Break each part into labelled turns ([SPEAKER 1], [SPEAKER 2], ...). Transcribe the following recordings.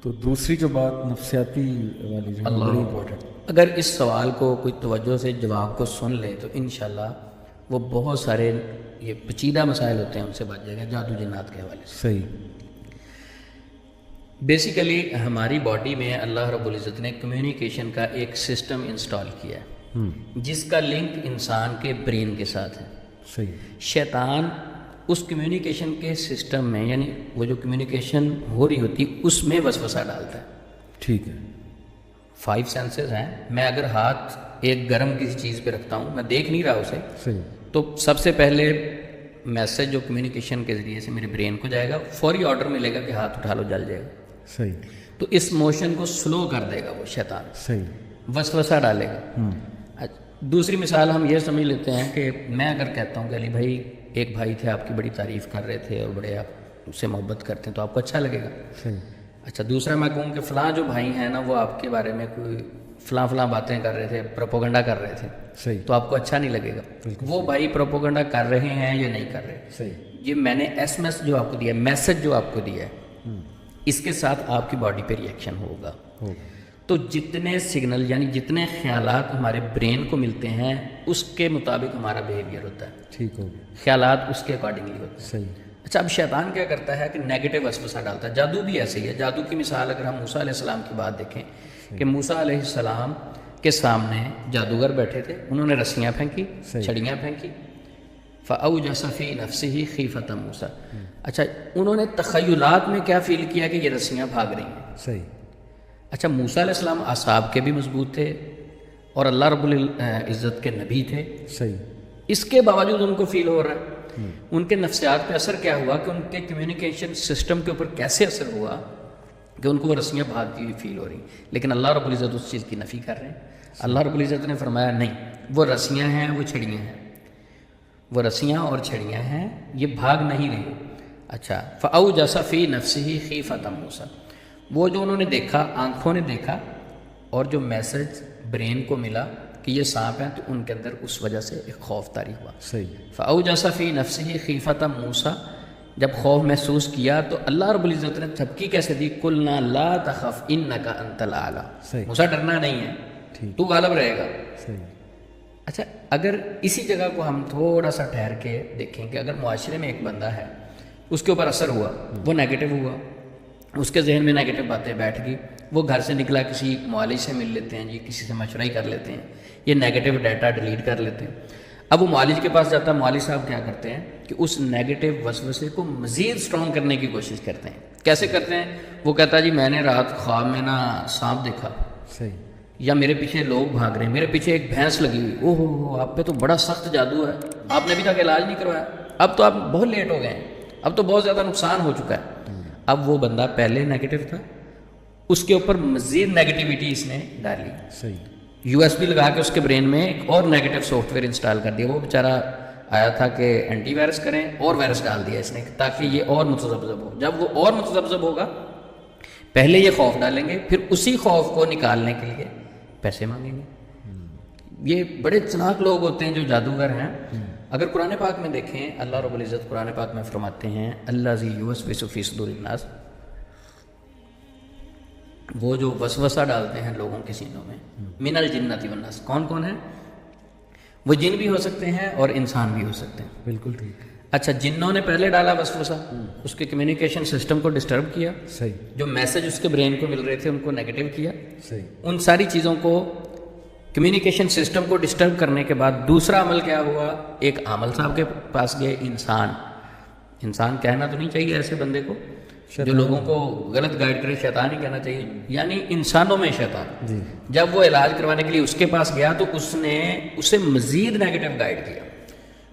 [SPEAKER 1] تو دوسری جو بات نفسیاتی والی جو ہے بڑی امپورٹنٹ.
[SPEAKER 2] اگر اس سوال کو کوئی توجہ سے جواب کو سن لے تو انشاءاللہ وہ بہت سارے یہ پیچیدہ مسائل ہوتے ہیں ان سے بچ جائے گا جادو جنات کے حوالے سے.
[SPEAKER 1] صحیح.
[SPEAKER 2] بیسیکلی ہماری باڈی میں اللہ رب العزت نے کمیونیکیشن کا ایک سسٹم انسٹال کیا ہے جس کا لنک انسان کے برین کے ساتھ ہے.
[SPEAKER 1] صحیح.
[SPEAKER 2] شیطان اس کمیونیکیشن کے سسٹم میں یعنی وہ جو کمیونیکیشن ہو رہی ہوتی اس میں وسوسہ ڈالتا ہے.
[SPEAKER 1] ٹھیک ہے.
[SPEAKER 2] 5 سینسز ہیں. میں اگر ہاتھ ایک گرم کسی چیز پہ رکھتا ہوں میں دیکھ نہیں رہا اسے
[SPEAKER 1] صحیح.
[SPEAKER 2] تو سب سے پہلے میسج جو کمیونیکیشن کے ذریعے سے میرے برین کو جائے گا فوری آرڈر ملے گا کہ ہاتھ اٹھا لو جل جائے گا.
[SPEAKER 1] صحیح.
[SPEAKER 2] تو اس موشن کو سلو کر دے گا وہ شیطان.
[SPEAKER 1] صحیح.
[SPEAKER 2] وسوسہ ڈالے گا. دوسری مثال ہم یہ سمجھ لیتے ہیں کہ میں اگر کہتا ہوں کہ علی بھائی ایک بھائی تھے آپ کی بڑی تعریف کر رہے تھے اور بڑے آپ سے محبت کرتے ہیں تو آپ کو اچھا لگے گا.
[SPEAKER 1] صحیح.
[SPEAKER 2] اچھا دوسرا میں کہوں کہ فلاں جو بھائی ہیں نا وہ آپ کے بارے میں کوئی فلاں باتیں کر رہے تھے پروپوگنڈا کر رہے تھے
[SPEAKER 1] صحیح.
[SPEAKER 2] تو آپ کو اچھا نہیں لگے گا. وہ بھائی پروپوگنڈا کر رہے ہیں یا نہیں کر رہے.
[SPEAKER 1] صحیح.
[SPEAKER 2] یہ میں نے ایس ایم ایس جو آپ کو دیا میسج جو آپ کو دیا ہے اس کے ساتھ آپ کی باڈی پہ ریئیکشن ہوگا. تو جتنے سگنل یعنی جتنے خیالات ہمارے برین کو ملتے ہیں اس کے مطابق ہمارا بیہیویئر ہوتا ہے.
[SPEAKER 1] ٹھیک ہو.
[SPEAKER 2] خیالات اس کے اکارڈنگلی ہوتے ہیں.
[SPEAKER 1] صحیح.
[SPEAKER 2] اچھا اب شیطان کیا کرتا ہے کہ نیگیٹو وسوسہ ڈالتا ہے. جادو بھی ایسے ہی ہے. جادو کی مثال اگر ہم موسیٰ علیہ السلام کی بات دیکھیں کہ موسیٰ علیہ السلام کے سامنے جادوگر بیٹھے تھے انہوں نے رسیاں پھینکی چھڑیاں پھینکی فَأَوْجَسَ فِي نَفْسِهِ خِيفَةَ مُوسَىٰ. اچھا انہوں نے تخیلات میں کیا فیل کیا کہ یہ رسیاں بھاگ رہی ہیں.
[SPEAKER 1] صحیح.
[SPEAKER 2] اچھا موسیٰ علیہ السلام اعصاب کے بھی مضبوط تھے اور اللہ رب العزت کے نبی تھے.
[SPEAKER 1] صحیح.
[SPEAKER 2] اس کے باوجود ان کو فیل ہو رہا ہے. ان کے نفسیات پہ اثر کیا ہوا کہ ان کے کمیونیکیشن سسٹم کے اوپر کیسے اثر ہوا کہ ان کو وہ رسیاں بھاگتی ہوئی فیل ہو رہی لیکن اللہ رب العزت اس چیز کی نفی کر رہے ہیں. اللہ رب العزت نے فرمایا نہیں وہ رسیاں ہیں وہ چھڑیاں ہیں وہ رسیاں اور چھڑیاں ہیں یہ بھاگ نہیں رہی. اچھا فَأَوْجَسَ فِي نَفْسِهِ خِيفَةَ مُوسَىٰ. وہ جو انہوں نے دیکھا آنکھوں نے دیکھا اور جو میسج برین کو ملا کہ یہ سانپ ہیں تو ان کے اندر اس وجہ سے ایک خوف طاری ہوا.
[SPEAKER 1] صحیح.
[SPEAKER 2] فَأَوْجَسَ فِي نَفْسِهِ خِيفَةَ مُوسَىٰ. جب خوف محسوس کیا تو اللہ رب العزت نے جھپکی کیسے دی قُلْنَا لَا تَخَفْ إِنَّكَ أَنْتَ الْأَعْلَىٰ. موسیٰ ڈرنا نہیں ہے تو غالب رہے گا.
[SPEAKER 1] صحیح.
[SPEAKER 2] اچھا اگر اسی جگہ کو ہم تھوڑا سا ٹھہر کے دیکھیں کہ اگر معاشرے میں ایک بندہ ہے اس کے اوپر اثر ہوا وہ نیگیٹو ہوا اس کے ذہن میں نیگیٹو باتیں بیٹھ گئی وہ گھر سے نکلا کسی معالج سے مل لیتے ہیں جی کسی سے مشورہ ہی کر لیتے ہیں یہ نیگیٹو ڈیٹا ڈیلیٹ کر لیتے ہیں. اب وہ معالج کے پاس جاتا ہے معالج صاحب کیا کرتے ہیں کہ اس نیگیٹو وسوسے کو مزید سٹرونگ کرنے کی کوشش کرتے ہیں. کیسے کرتے ہیں وہ کہتا ہے جی میں نے رات خواب میں نا سانپ دیکھا.
[SPEAKER 1] صحیح.
[SPEAKER 2] یا میرے پیچھے لوگ بھاگ رہے ہیں میرے پیچھے ایک بھینس لگی ہوئی او ہو آپ پہ تو بڑا سخت جادو ہے آپ نے ابھی تک علاج نہیں کروایا اب تو آپ بہت لیٹ ہو گئے ہیں اب تو بہت زیادہ نقصان ہو چکا ہے. اب وہ بندہ پہلے نیگیٹو تھا اس کے اوپر مزید نیگیٹیوٹی اس نے ڈالی.
[SPEAKER 1] صحیح.
[SPEAKER 2] یو ایس بی لگا کے اس کے برین میں ایک اور نیگیٹو سافٹ ویئر انسٹال کر دیا. وہ بیچارہ آیا تھا کہ اینٹی وائرس کریں اور وائرس ڈال دیا اس نے تاکہ یہ اور متذبذب ہو. جب وہ اور متذبذب ہوگا پہلے یہ خوف ڈالیں گے پھر اسی خوف کو نکالنے کے لیے پیسے مانگیں گے. یہ بڑے چلاک لوگ ہوتے ہیں جو جادوگر ہیں. اگر قرآن پاک میں دیکھیں اللہ رب العزت قرآن پاک میں فرماتے ہیں الذی یوسوس فی صدور الناس. وہ جو وسوسہ ڈالتے ہیں لوگوں کے سینوں میں من الجنۃ والناس. کون کون ہیں وہ جن بھی ہو سکتے ہیں اور انسان بھی ہو سکتے ہیں.
[SPEAKER 1] بالکل ٹھیک.
[SPEAKER 2] اچھا جنوں نے پہلے ڈالا وسوسہ اس کے کمیونیکیشن سسٹم کو ڈسٹرب کیا.
[SPEAKER 1] صحیح.
[SPEAKER 2] جو میسج اس کے برین کو مل رہے تھے ان کو نیگیٹو کیا.
[SPEAKER 1] صحیح.
[SPEAKER 2] ان ساری چیزوں کو کمیونیکیشن سسٹم کو ڈسٹرب کرنے کے بعد دوسرا عمل کیا ہوا ایک عامل صاحب کے پاس گئے. انسان کہنا تو نہیں چاہیے ایسے بندے کو جو لوگوں کو غلط گائیڈ کرے. شیطان ہی کہنا چاہیے یعنی انسانوں میں شیطان.
[SPEAKER 1] جی.
[SPEAKER 2] جب وہ علاج کروانے کے لیے اس کے پاس گیا تو اس نے اسے مزید نیگیٹو گائیڈ کیا.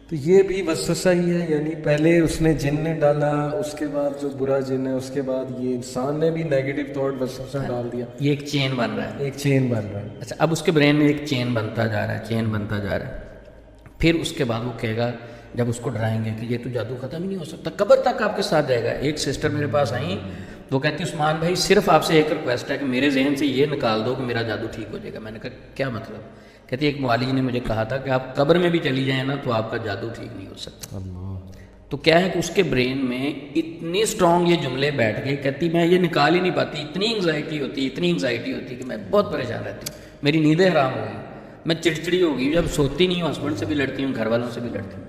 [SPEAKER 1] تو یہ بھی وسوسہ ہی ہے یعنی پہلے اس نے جن نے ڈالا اس کے بعد جو برا جن ہے اس کے بعد یہ انسان نے بھی نیگیٹو تھاٹ وسوسہ ڈال دیا.
[SPEAKER 2] یہ ایک چین بن رہا ہے.
[SPEAKER 1] ایک چین بن رہا ہے.
[SPEAKER 2] اچھا اب اس کے برین میں ایک چین بنتا جا رہا ہے چین بنتا جا رہا ہے. پھر اس کے بعد وہ کہے گا جب اس کو ڈرائیں گے کہ یہ تو جادو ختم ہی نہیں ہو سکتا قبر تک آپ کے ساتھ جائے گا. ایک سسٹر میرے پاس آئیں وہ کہتی عثمان بھائی صرف آپ سے ایک ریکویسٹ ہے کہ میرے ذہن سے یہ نکال دو کہ میرا جادو ٹھیک ہو جائے گا. میں نے کہا کیا مطلب. کہتی ایک معالج نے مجھے کہا تھا کہ آپ قبر میں بھی چلی جائیں نا تو آپ کا جادو ٹھیک نہیں ہو سکتا. تو کیا ہے کہ اس کے برین میں اتنی اسٹرانگ یہ جملے بیٹھ گئے، کہتی میں یہ نکال ہی نہیں پاتی، اتنی انگزائٹی ہوتی کہ میں بہت پریشان رہتی ہوں، میری نیندیں حرام ہو گئی، میں چڑچڑی ہو گئی، جب سوتی نہیں ہوں ہسبینڈ سے بھی لڑتی ہوں، گھر والوں سے بھی لڑتی ہوں.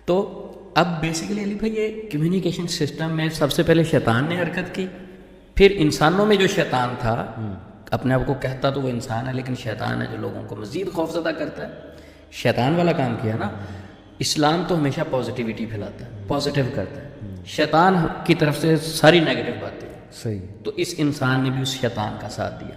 [SPEAKER 2] تو اب بیسیکلی علی بھائی یہ کمیونیکیشن سسٹم میں سب سے پہلے شیطان نے حرکت کی، پھر انسانوں میں جو شیطان تھا، اپنے آپ کو کہتا تو وہ انسان ہے لیکن شیطان ہے جو لوگوں کو مزید خوفزدہ کرتا ہے، شیطان والا کام کیا نا. اسلام تو ہمیشہ پازیٹیوٹی پھیلاتا ہے، پازیٹیو کرتا ہے، شیطان کی طرف سے ساری نیگیٹو باتیں.
[SPEAKER 1] صحیح.
[SPEAKER 2] تو اس انسان نے بھی اس شیطان کا ساتھ دیا.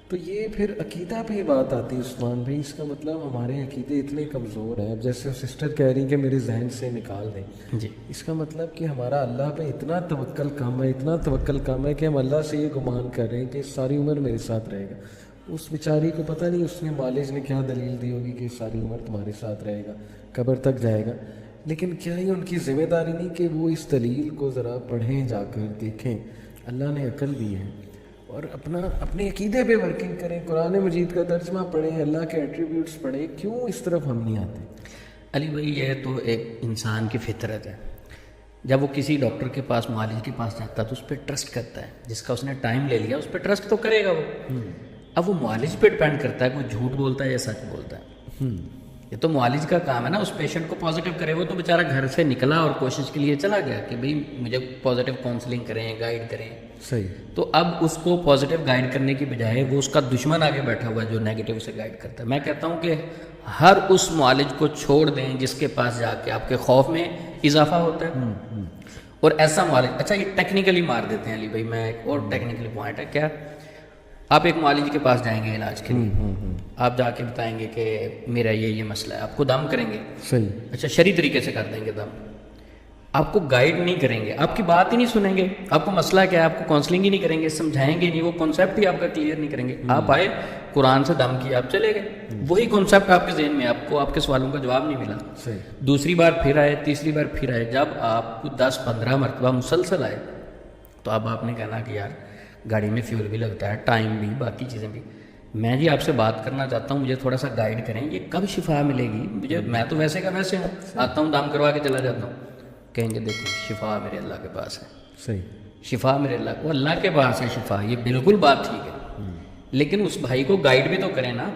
[SPEAKER 1] تو یہ پھر عقیدہ پہ ہی بات آتی ہے عثمان بھائی، اس کا مطلب ہمارے عقیدے اتنے کمزور ہیں. اب جیسے سسٹر کہہ رہی ہیں کہ میرے ذہن سے نکال دیں،
[SPEAKER 2] جی
[SPEAKER 1] اس کا مطلب کہ ہمارا اللہ پہ اتنا توکل کم ہے کہ ہم اللہ سے یہ گمان کر رہے ہیں کہ ساری عمر میرے ساتھ رہے گا. اس بیچاری کو پتہ نہیں اس نے مالج نے کیا دلیل دی ہوگی کہ ساری عمر تمہارے ساتھ رہے گا، قبر تک جائے گا. لیکن کیا یہ ان کی ذمہ داری نہیں کہ وہ اس دلیل کو ذرا پڑھیں، جا کر دیکھیں، اللہ نے عقل دی ہے، اور اپنے عقیدے پہ ورکنگ کریں، قرآن مجید کا ترجمہ پڑھیں، اللہ کے ایٹریبیوٹس پڑھیں. کیوں اس طرف ہم نہیں آتے؟
[SPEAKER 2] علی بھائی یہ تو ایک انسان کی فطرت ہے. جب وہ کسی ڈاکٹر کے پاس، معالج کے پاس جاتا ہے تو اس پہ ٹرسٹ کرتا ہے، جس کا اس نے ٹائم لے لیا اس پہ ٹرسٹ تو کرے گا وہ. اب وہ معالج پہ ڈپینڈ کرتا ہے کہ وہ جھوٹ بولتا ہے یا سچ بولتا ہے. یہ تو معالج کا کام ہے نا اس پیشنٹ کو پازیٹیو کرے. وہ تو بیچارہ گھر سے نکلا اور کوشش کے لیے چلا گیا کہ بھئی مجھے پازیٹیو کاؤنسلنگ کریں، گائیڈ کریں.
[SPEAKER 1] صحیح.
[SPEAKER 2] تو اب اس کو پازیٹیو گائیڈ کرنے کی بجائے وہ اس کا دشمن آگے بیٹھا ہوا ہے جو نیگیٹو سے گائیڈ کرتا ہے. میں کہتا ہوں کہ ہر اس معالج کو چھوڑ دیں جس کے پاس جا کے آپ کے خوف میں اضافہ ہوتا ہے، اور ایسا معالج. اچھا یہ ٹیکنیکلی مار دیتے ہیں علی بھائی، میں ایک اور ٹیکنیکلی پوائنٹ ہے. کیا آپ ایک معالج کے پاس جائیں گے علاج کے لیے، آپ جا کے بتائیں گے کہ میرا یہ مسئلہ ہے، آپ کو دم کریں گے.
[SPEAKER 1] صحیح.
[SPEAKER 2] اچھا شرعی طریقے سے کر دیں گے دم، آپ کو گائیڈ نہیں کریں گے، آپ کی بات ہی نہیں سنیں گے، آپ کو مسئلہ کیا ہے آپ کو کاؤنسلنگ ہی نہیں کریں گے، سمجھائیں گے نہیں، وہ کانسیپٹ ہی آپ کا کلیئر نہیں کریں گے. آپ آئے قرآن سے دم کیا، آپ چلے گئے، وہی کانسیپٹ آپ کے ذہن میں، آپ کو آپ کے سوالوں کا جواب نہیں ملا.
[SPEAKER 1] صحیح.
[SPEAKER 2] دوسری بار پھر آئے، تیسری بار پھر آئے، جب آپ 10-15 مرتبہ مسلسل آئے تو اب آپ نے کہنا کہ یار گاڑی میں فیول بھی لگتا ہے، ٹائم بھی، باقی چیزیں بھی، میں جی آپ سے بات کرنا چاہتا ہوں، مجھے تھوڑا سا گائیڈ کریں، یہ کب شفا ملے گی؟ میں تو ویسے کا ویسے ہوں، آتا ہوں دم کروا کے چلا جاتا ہوں. کہیں گے دیکھیں شفا میرے اللہ کے پاس ہے.
[SPEAKER 1] صحیح.
[SPEAKER 2] شفا میرے اللہ کے پاس ہے شفا، یہ بالکل بات ٹھیک ہے، لیکن اس بھائی کو گائیڈ بھی تو کریں نا،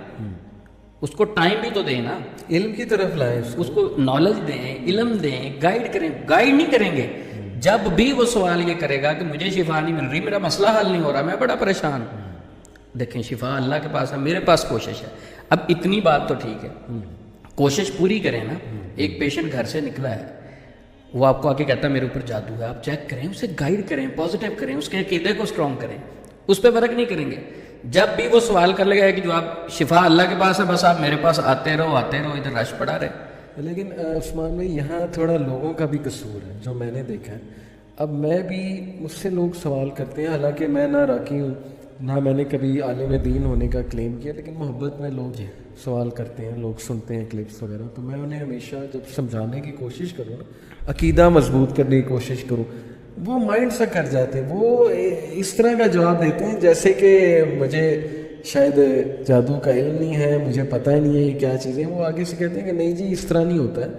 [SPEAKER 2] اس کو ٹائم بھی تو دیں نا،
[SPEAKER 1] علم کی طرف لائیں،
[SPEAKER 2] اس کو نالج دیں، علم دیں، گائیڈ کریں. گائیڈ نہیں کریں گے جب بھی وہ سوال یہ کرے گا کہ مجھے شفا نہیں مل رہی، میرا مسئلہ حل نہیں ہو رہا، میں بڑا پریشان ہوں. دیکھیں شفا اللہ کے پاس ہے، میرے پاس کوشش ہے. اب اتنی بات تو ٹھیک ہے، کوشش پوری کریں نا. ایک پیشنٹ گھر سے نکلا ہے، وہ آپ کو آ کے کہتا ہے میرے اوپر جادو ہے، آپ چیک کریں، اسے گائیڈ کریں، پازیٹیو کریں، اس کے عقیدے کو اسٹرانگ کریں، اس پہ فرق نہیں کریں گے. جب بھی وہ سوال کر لگا ہے کہ جو آپ شفا اللہ کے پاس ہے، بس آپ میرے پاس آتے رہو، ادھر رش پڑا رہے.
[SPEAKER 1] لیکن عثمان بھائی یہاں تھوڑا لوگوں کا بھی قصور ہے جو میں نے دیکھا ہے. اب میں بھی، مجھ سے لوگ سوال کرتے ہیں، حالانکہ میں نہ راکی ہوں، نہ میں نے کبھی عالم دین ہونے کا کلیم کیا، لیکن محبت میں لوگ سوال کرتے ہیں، لوگ سنتے ہیں کلپس وغیرہ، تو میں انہیں ہمیشہ جب سمجھانے کی کوشش کروں نا، عقیدہ مضبوط کرنے کی کوشش کروں، وہ مائنڈ سے کر جاتے ہیں. وہ اس طرح کا جواب دیتے ہیں جیسے کہ مجھے شاید جادو کا علم نہیں ہے، مجھے پتہ ہی نہیں ہے یہ کیا چیزیں. وہ آگے سے کہتے ہیں کہ نہیں جی اس طرح نہیں ہوتا ہے.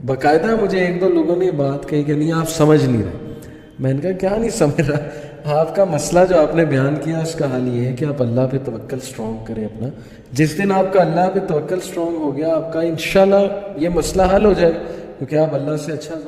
[SPEAKER 1] باقاعدہ مجھے 1-2 لوگوں نے بات کہی کہ نہیں آپ سمجھ نہیں رہے. میں نے کہا کیا نہیں سمجھ رہا؟ آپ کا مسئلہ جو آپ نے بیان کیا اس کا حل یہ ہے کہ آپ اللہ پہ توکل اسٹرانگ کریں اپنا. جس دن آپ کا اللہ پہ توکل اسٹرانگ ہو گیا، آپ کا انشاءاللہ یہ مسئلہ حل ہو جائے گا، کیونکہ آپ اللہ سے اچھا